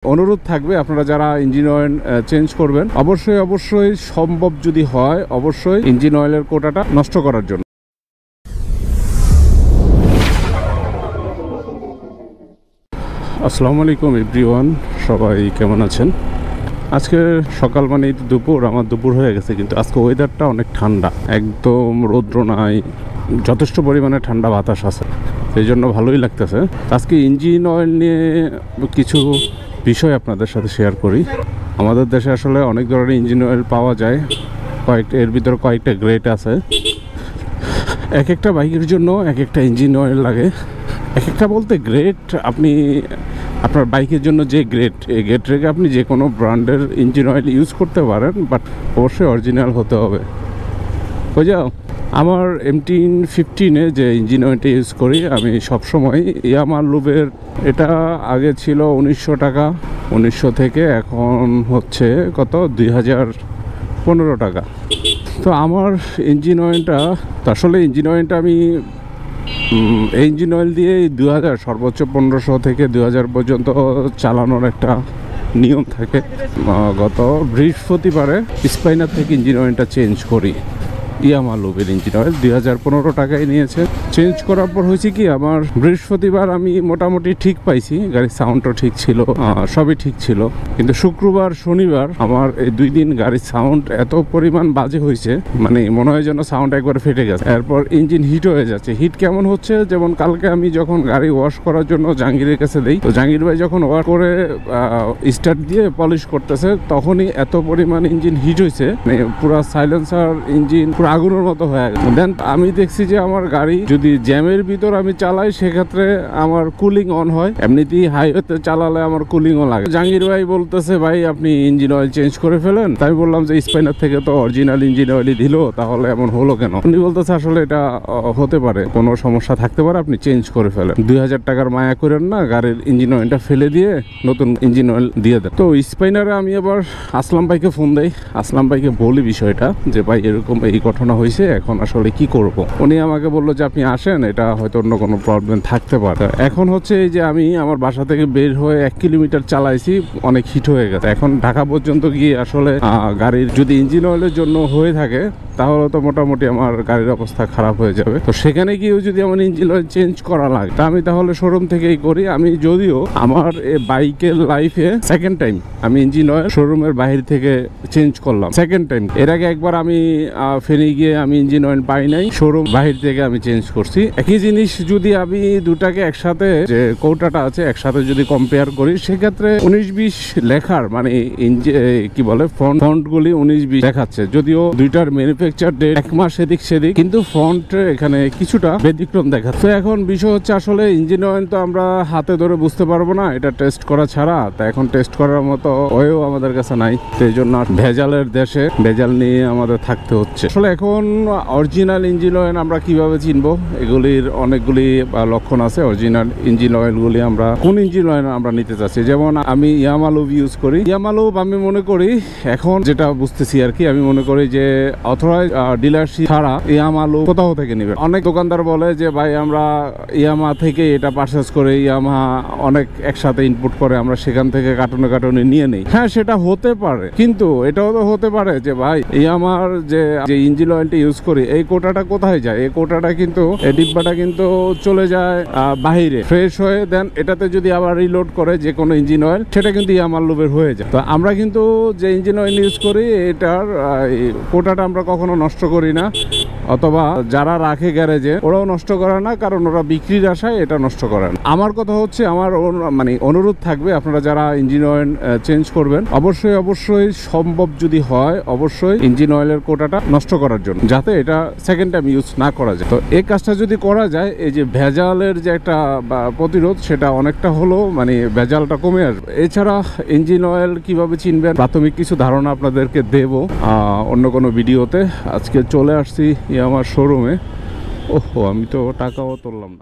অনুরোধ থাকবে আপনারা যারা ইঞ্জিন অয়েল চেঞ্জ করবেন অবশ্যই সম্ভব যদি হয় অবশ্যই ইঞ্জিন অয়েলের কোটাটা নষ্ট করার জন্য। আসসালামু আলাইকুম এভরিওয়ান, সবাই কেমন আছেন? আজকে সকাল মানে দুপুর, আমার দুপুর হয়ে গেছে, কিন্তু আজকে ওয়েদারটা অনেক ঠান্ডা, একদম রৌদ্র নাই, যথেষ্ট পরিমাণে ঠান্ডা বাতাস আছে, সেই জন্য ভালোই লাগতেছে। আজকে ইঞ্জিন অয়েল নিয়ে কিছু বিষয় আপনাদের সাথে শেয়ার করি। আমাদের দেশে আসলে অনেক ধরনের ইঞ্জিন অয়েল পাওয়া যায়, এর ভিতরে কয়েকটা গ্রেড আছে। এক একটা বাইকের জন্য এক একটা ইঞ্জিন অয়েল লাগে। এক একটা বলতে গ্রেড, আপনি আপনার বাইকের জন্য যে গ্রেড, এই গ্রেড রেখে আপনি যে কোনো ব্র্যান্ডের ইঞ্জিন অয়েল ইউজ করতে পারেন, বাট অবশ্যই অরিজিনাল হতে হবে। বুঝাও, আমার MT-15 যে ইঞ্জিন অয়েলটা ইউজ করি আমি সবসময় ইয়ামাহা লুবের, এটা আগে ছিল 1900 টাকা, 1900 থেকে এখন হচ্ছে কত 2015 টাকা। তো আমার ইঞ্জিন অয়েলটা, আসলে ইঞ্জিন অয়েলটা আমি এই ইঞ্জিন অয়েল দিয়ে 2000 সর্বোচ্চ 1500 থেকে 2000 পর্যন্ত চালানোর একটা নিয়ম থাকে। গত বৃহস্পতিবারে স্পাইনার থেকে ইঞ্জিন অয়েলটা চেঞ্জ করি। ইয়ামাহা লুবের ইঞ্জিন অয়েল 2015 টাকায় নিয়েছে। চেঞ্জ করার পর হয়েছে কি, আমার বৃহস্পতিবার আমি মোটামুটি ঠিক পাইছি, গাড়ির সাউন্ডও ঠিক ছিল, সবই ঠিক ছিল। কিন্তু শুক্রবার শনিবার আমার এই 2 দিন গাড়ির সাউন্ড এত পরিমাণ বাজে হয়েছে, মানে মনে হয় যেন সাউন্ড একবার ফেটে গেছে। এরপর ইঞ্জিন হিট হয়ে যাচ্ছে। হিট কেমন হচ্ছে, যেমন কালকে আমি যখন গাড়ি ওয়াশ করার জন্য জাহাঙ্গীরের কাছে দেই, তো জাহাঙ্গীর ভাই যখন ওয়াশ করে স্টার্ট দিয়ে পলিশ করতেছে, তখনই এত পরিমাণ ইঞ্জিন হিট হয়েছে, মানে পুরো সাইলেন্সার ইঞ্জিন পুরো আগুনের মতো হয়ে গেছে। দেন আমি দেখছি যে আমার গাড়ি যদি জ্যামের ভিতর আমি চালাই, সেক্ষেত্রে আমার কুলিং অন হয়, এমনিতেই হাইওয়েতে চালালে আমার কুলিংও লাগে। জাহাঙ্গীর ভাই বলতেছে, ভাই আপনি ইঞ্জিন অয়েল চেঞ্জ করে ফেলেন। তাই বললাম যে স্পাইনার থেকে তো অরিজিনাল ইঞ্জিন অয়েলই দিল, তাহলে এমন হলো কেন? উনি বলতেছে আসলে এটা হতে পারে, কোনো সমস্যা থাকতে পারে, আপনি চেঞ্জ করে ফেলেন, 2000 টাকার মায়া করেন না, গাড়ির ইঞ্জিন অয়েলটা ফেলে দিয়ে নতুন ইঞ্জিন অয়েল দিয়ে দেন। তো স্পাইনারে আমি আবার আসলাম ভাইকে ফোন দেই, আসলাম ভাইকে বলি বিষয়টা যে ভাই এরকম এই ঘটনা হয়েছে, এখন আসলে কি করব। উনি আমাকে বললো যে আপনি আসেন, এটা হয়তো অন্য কোনো প্রবলেম থাকতে পারে। এখন হচ্ছে এই যে আমি আমার বাসা থেকে বের হয়ে 1 কিলোমিটার চালাইছি, অনেক হিট হয়ে গেছে। এখন ঢাকা পর্যন্ত গিয়ে আসলে গাড়ির যদি ইঞ্জিন অয়েলের জন্য হয়ে থাকে, তাহলে তো মোটামুটি আমার গাড়ির অবস্থা খারাপ হয়ে যাবে। তো সেখানে গিয়েও যদি আমার ইঞ্জিন অয়েল চেঞ্জ করা লাগে, তা আমি তাহলে শোরুম থেকেই করি। আমি যদিও আমার এই বাইকের লাইফে সেকেন্ড টাইম আমি ইঞ্জিন অয়েল শোরুমের বাইরে থেকে চেঞ্জ করলাম, সেকেন্ড টাইম। এর আগে একবার আমি ফেনে গিয়ে আমি ইঞ্জিন অয়েল পাই নাই, শোরুম বাহির থেকে আমি চেঞ্জ করছি। একই জিনিস যদি আমি দুটাকে একসাথে, যে কৌটাটা আছে একসাথে যদি কম্পেয়ার করি, সেক্ষেত্রে 19-20 লেখার, মানে কি বলে ফন্ট গুলি 19-20 দেখাচ্ছে, যদিও দুইটার ম্যানুফ্যাকচার ডেট 1 মাস এদিক সেদিক, কিন্তু ফন্ট এখানে কিছুটা ব্যতিক্রম দেখাচ্ছে। এখন বিষয় হচ্ছে আসলে ইঞ্জিন অয়েল তো আমরা হাতে ধরে বুঝতে পারবো না, এটা টেস্ট করা ছাড়া। তা এখন টেস্ট করার মতো ওয়েও আমাদের কাছে নাই, সেই জন্য ভেজালের দেশে ভেজাল নিয়ে আমাদের থাকতে হচ্ছে। আসলে এখন অরিজিনাল ইঞ্জিন অয়েল আমরা কিভাবে চিনবো? এগুলির অনেকগুলি লক্ষণ আছে। অরিজিনাল ইঞ্জিন অয়েলগুলি আমরা কোন ইঞ্জিন অয়েল আমরা নিতে চাচ্ছি, যেমন আমি ইয়ামাহা লুব ইউজ করি। ইয়ামাহা লুব আমি মনে করি এখন যেটা বুঝতেছি আর কি, আমি মনে করি যে অথরাইজ ডিলারশিপ ছাড়া ইয়ামাহা লুব কোথাও থেকে নেবে। অনেক দোকানদার বলে যে ভাই আমরা ইয়ামাহা থেকে এটা পারচেস করে, ইয়ামাহা অনেক একসাথে ইনপুট করে, আমরা সেখান থেকে কার্টুনে নিয়ে নেই। হ্যাঁ, সেটা হতে পারে, কিন্তু এটাও তো হতে পারে যে ভাই ইয়ামাহার যে ইঞ্জিন অয়েলটা ইউজ করি, এই কোটাটা কোথায় যায়? এই কোটাটা কিন্তু, এই ডিব্বাটা কিন্তু চলে যায় বাহিরে, ফ্রেশ হয়ে, দেন এটাতে যদি আবার রিলোড করে যে কোনো ইঞ্জিন অয়েল, সেটা কিন্তু ইয়ামাহা লুবের হয়ে যায়। তো আমরা কিন্তু যে ইঞ্জিন অয়েল ইউজ করি, এটার কোটাটা আমরা কখনো নষ্ট করি না, অথবা যারা রাখে গ্যারেজে ওরাও নষ্ট করে না, কারণ ওরা বিক্রির আশায় এটা নষ্ট করে না। আমার কথা হচ্ছে, আমার মানে অনুরোধ থাকবে আপনারা যারা ইঞ্জিন অয়েল চেঞ্জ করবেন অবশ্যই সম্ভব যদি হয় অবশ্যই ইঞ্জিন অয়েলের কোটাটা নষ্ট করার জন্য, যাতে এটা সেকেন্ড টাইম ইউজ না করা যায়। তো এই কাজটা যদি করা যায়, এই যে ভেজালের যে একটা প্রতিরোধ, সেটা অনেকটা হলো, মানে ভেজালটা কমে আসবে। এছাড়া ইঞ্জিন অয়েল কিভাবে চিনবেন, প্রাথমিক কিছু ধারণা আপনাদেরকে দেব অন্য কোনো ভিডিওতে। আজকে চলে আসছি আমার শোরুমে। ওহো, আমি তো টাকাও তুললাম না।